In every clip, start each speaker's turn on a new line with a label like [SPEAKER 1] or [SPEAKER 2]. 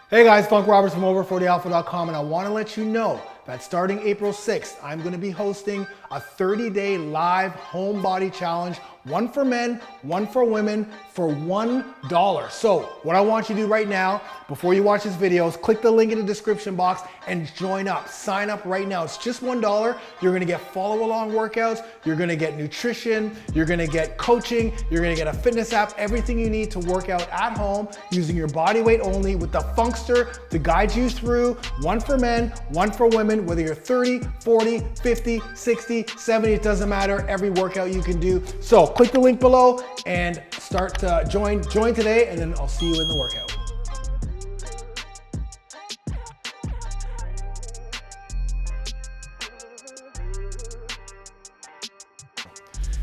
[SPEAKER 1] Hey guys, Funk Roberts from over40alpha.com, and I want to let you know that starting April 6th, I'm going to be hosting a 30-day live home body challenge, one for men, one for women, for $1. So what I want you to do right now, before you watch this video, is click the link in the description box and join up. Sign up right now. It's just $1. You're going to get follow-along workouts. You're going to get nutrition. You're going to get coaching. You're going to get a fitness app, everything you need to work out at home using your body weight only with the Funkster to guide you through, one for men, one for women, whether you're 30, 40, 50, 60, 70, it doesn't matter, every workout you can do. So click the link below and start to join today, and then I'll see you in the workout.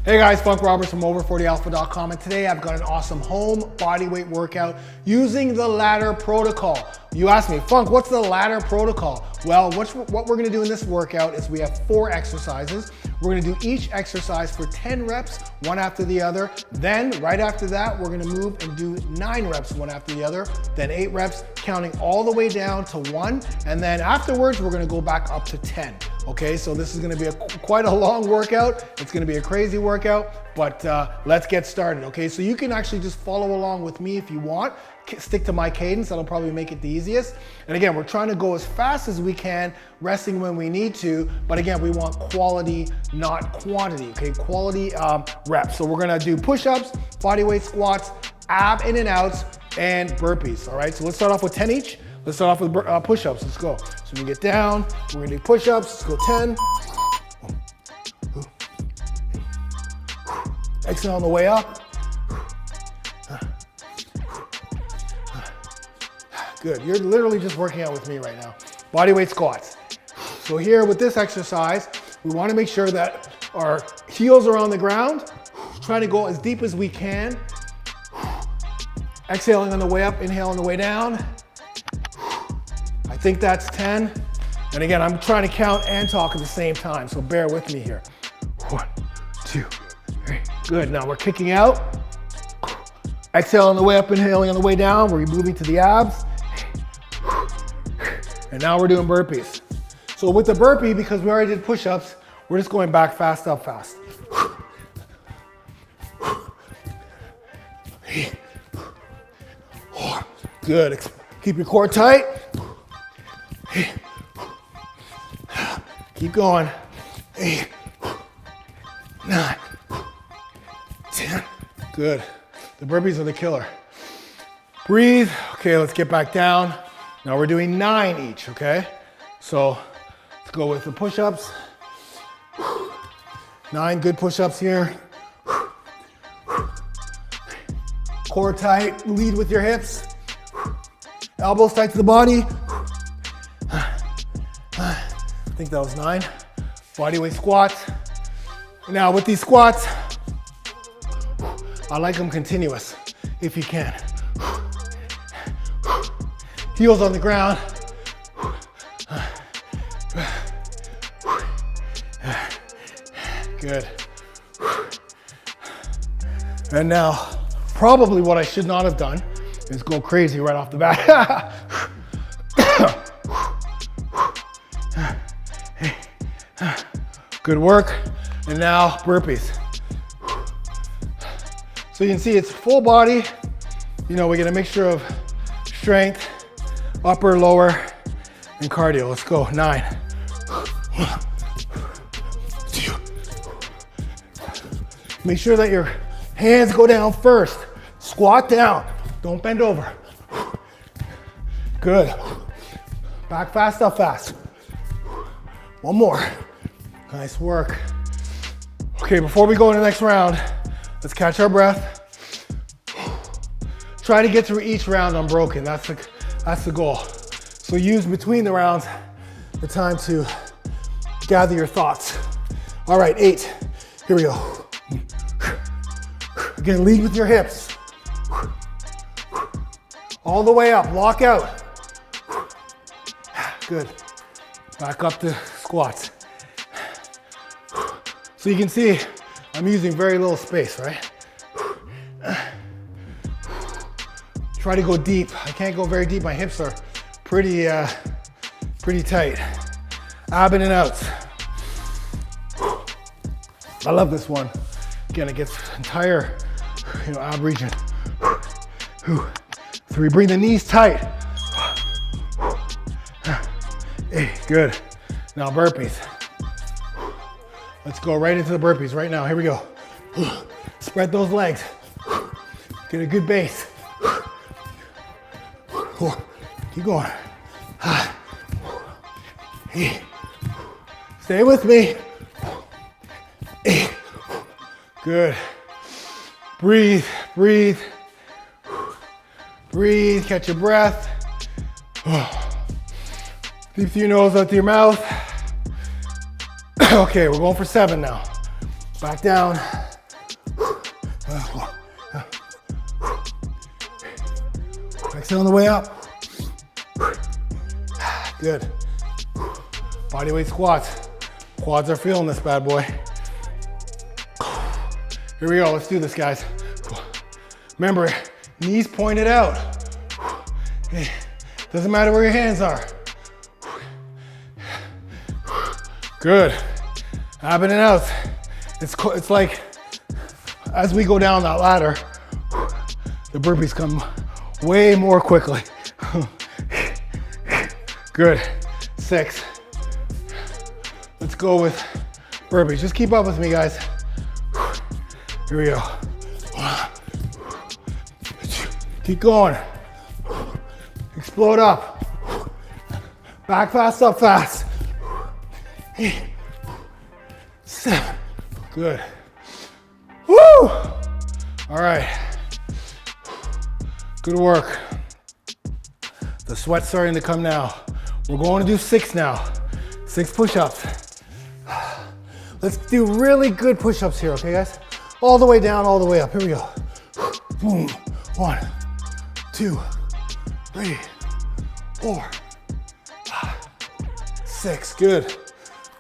[SPEAKER 1] Hey guys, Funk Roberts from over40alpha.com, and today I've got an awesome home bodyweight workout using the ladder protocol. You asked me, Funk, what's the ladder protocol? Well, what we're gonna do in this workout is we have 4 exercises. We're gonna do each exercise for 10 reps, one after the other. Then right after that, we're gonna move and do 9 reps, one after the other. Then 8 reps, counting all the way down to 1. And then afterwards, we're gonna go back up to 10. Okay, so this is gonna be quite a long workout. It's gonna be a crazy workout, but let's get started, okay? So you can actually just follow along with me if you want. Stick to my cadence, that'll probably make it the easiest. And again, we're trying to go as fast as we can, resting when we need to, but again, we want quality, not quantity, okay? Quality reps. So we're gonna do push-ups, bodyweight squats, ab in and outs, and burpees, all right? So let's start off with 10 each. Let's start off with push-ups, let's go. So we get down, we're gonna do push-ups, let's go 10. Exhale on the way up. Good, you're literally just working out with me right now. Bodyweight squats. So here with this exercise, we wanna make sure that our heels are on the ground, trying to go as deep as we can. Exhaling on the way up, inhale on the way down. I think that's 10. And again, I'm trying to count and talk at the same time, so bear with me here. 1, 2, 3, good. Now we're kicking out. Exhale on the way up, inhaling on the way down. We're moving to the abs. And now we're doing burpees. So with the burpee, because we already did push-ups, we're just going back fast, up fast. Good, keep your core tight. Keep going. 8, 9, 10. Good. The burpees are the killer. Breathe. Okay, let's get back down. Now we're doing 9 each, okay? So let's go with the push-ups. 9 good push-ups here. Core tight, lead with your hips. Elbows tight to the body. I think that was 9. Bodyweight squats. Now with these squats, I like them continuous, if you can. Heels on the ground. Good. And now, probably what I should not have done is go crazy right off the bat. Good work. And now burpees. So you can see it's full body. You know, we get a mixture of strength, upper, lower, and cardio. Let's go, 9. 1, 2. Make sure that your hands go down first. Squat down, don't bend over. Good. Back fast, up fast. One more. Nice work. Okay, before we go in the next round, let's catch our breath. Try to get through each round unbroken. That's the goal. So use between the rounds the time to gather your thoughts. All right, 8. Here we go. Again, lead with your hips. All the way up, lock out. Good. Back up to squats. So you can see I'm using very little space, right? try to go deep. I can't go very deep. My hips are pretty tight. Ab in and outs. I love this one. Again, it gets entire, ab region. 3, bring the knees tight. 8, good. Now burpees. Let's go right into the burpees right now. Here we go. Spread those legs. Get a good base. Keep going. Stay with me. Good. Breathe, breathe. Breathe, catch your breath. Deep through your nose, out through your mouth. Okay, we're going for 7 now. Back down. Exhale on the way up. Good. Bodyweight squats. Quads are feeling this bad boy. Here we go, let's do this, guys. Remember, knees pointed out. Doesn't matter where your hands are. Good. Ab in and out. It's like, as we go down that ladder, the burpees come way more quickly. Good. 6. Let's go with burpees. Just keep up with me, guys. Here we go. Keep going. Explode up. Back fast, up fast. 8, 7. Good. Woo! All right. Good work. The sweat's starting to come now. We're going to do 6 now. 6 push-ups. Let's do really good push-ups here, okay, guys? All the way down, all the way up. Here we go. Boom. 1, 2, 3, 4, 5, 6. Good.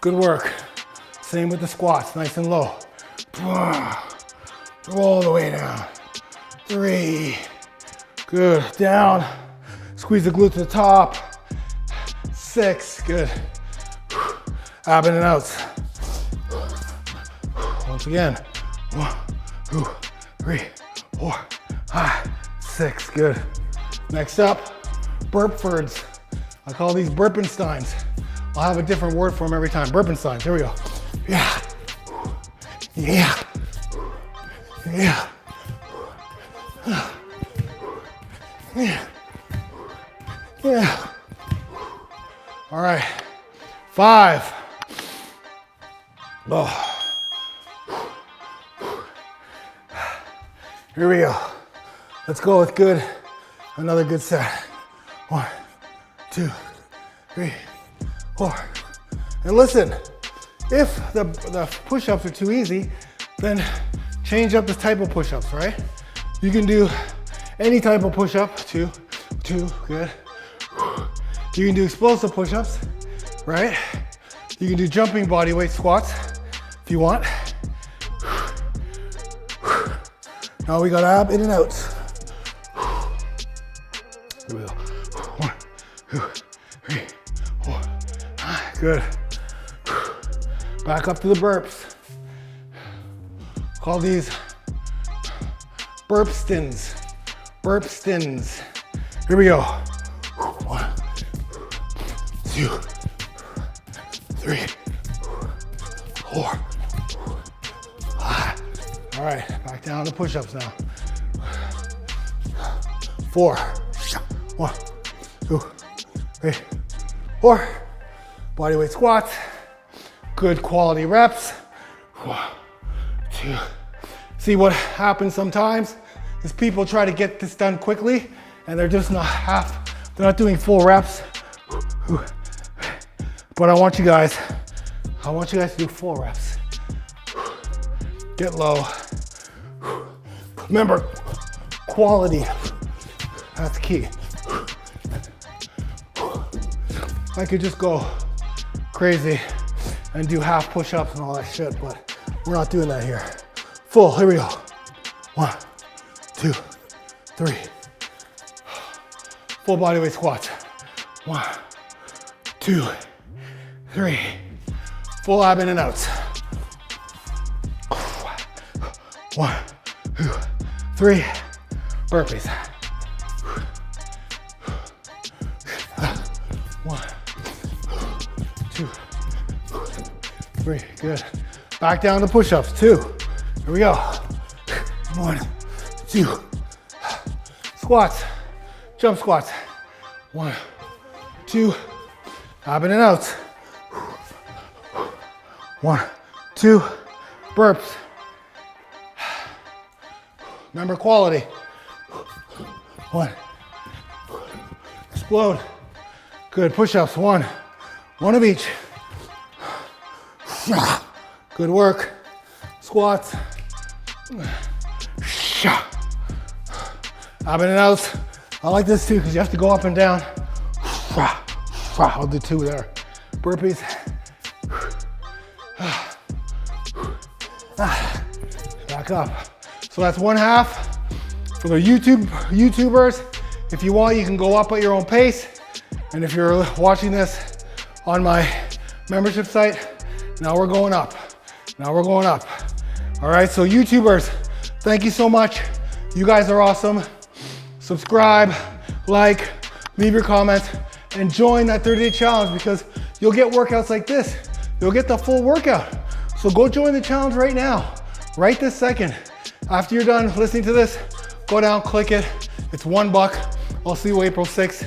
[SPEAKER 1] Good work. Same with the squats, nice and low. All the way down. 3. Good. Down. Squeeze the glute to the top. 6. Good. Ab in and outs. Once again. 1, 2, 3, 4, 5, 6. Good. Next up, Burpefords. I call these Burpensteins. I'll have a different word for them every time. Burpensteins. Here we go. Yeah. Yeah. Yeah. Yeah. Yeah. All right. 5. Oh. Here we go. Let's go with good. Another good set. 1, 2, 3, 4. And listen, if the push-ups are too easy, then change up the type of push-ups, right? You can do any type of push-up. 2, good. You can do explosive push-ups, right? You can do jumping bodyweight squats if you want. Now we got ab in and out. Here we go. 1, 2, 3, 4, 5. Good. Back up to the burps. Call these burp stins. Burp stins. Here we go. 1, 2, 3, 4, 5. All right, back down to push-ups now. 4. 1, 2, 3, 4. Bodyweight squats. Good quality reps. 1, 2. See what happens sometimes is people try to get this done quickly and they're just they're not doing full reps. But I want you guys to do full reps. Get low. Remember, quality, that's key. I could just go crazy and do half push-ups and all that shit, but we're not doing that here. Full, here we go. 1, 2, 3, Full body weight squats. 1, 2, 3. Full ab in and outs. 1, 2, 3. Burpees. 1, 2, 3. Good. Back down to push-ups. 2. Here we go. 1, 2. Squats. Jump squats. 1, 2. Ab in and outs. 1, 2. Burps. Remember quality. 1. Explode. Good. Push-ups. 1. 1 of each. Good work. Squats. Ab in and outs. I like this too because you have to go up and down. I'll do 2 there. Burpees. Back up. So that's 1/2 for the YouTubers. If you want, you can go up at your own pace. And if you're watching this on my membership site, now we're going up. Now we're going up. All right, so YouTubers, thank you so much. You guys are awesome. Subscribe, like, leave your comments, and join that 30-day challenge because you'll get workouts like this. You'll get the full workout. So go join the challenge right now, right this second. After you're done listening to this, go down, click it. It's $1. I'll see you April 6th.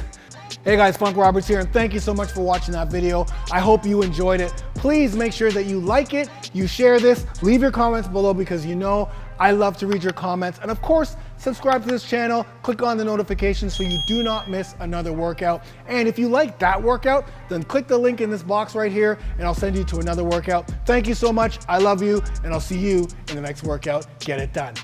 [SPEAKER 1] Hey guys, Funk Roberts here, and thank you so much for watching that video. I hope you enjoyed it. Please make sure that you like it, you share this, leave your comments below because you know I love to read your comments. And of course, subscribe to this channel, click on the notifications so you do not miss another workout. And if you like that workout, then click the link in this box right here and I'll send you to another workout. Thank you so much. I love you, and I'll see you in the next workout. Get it done.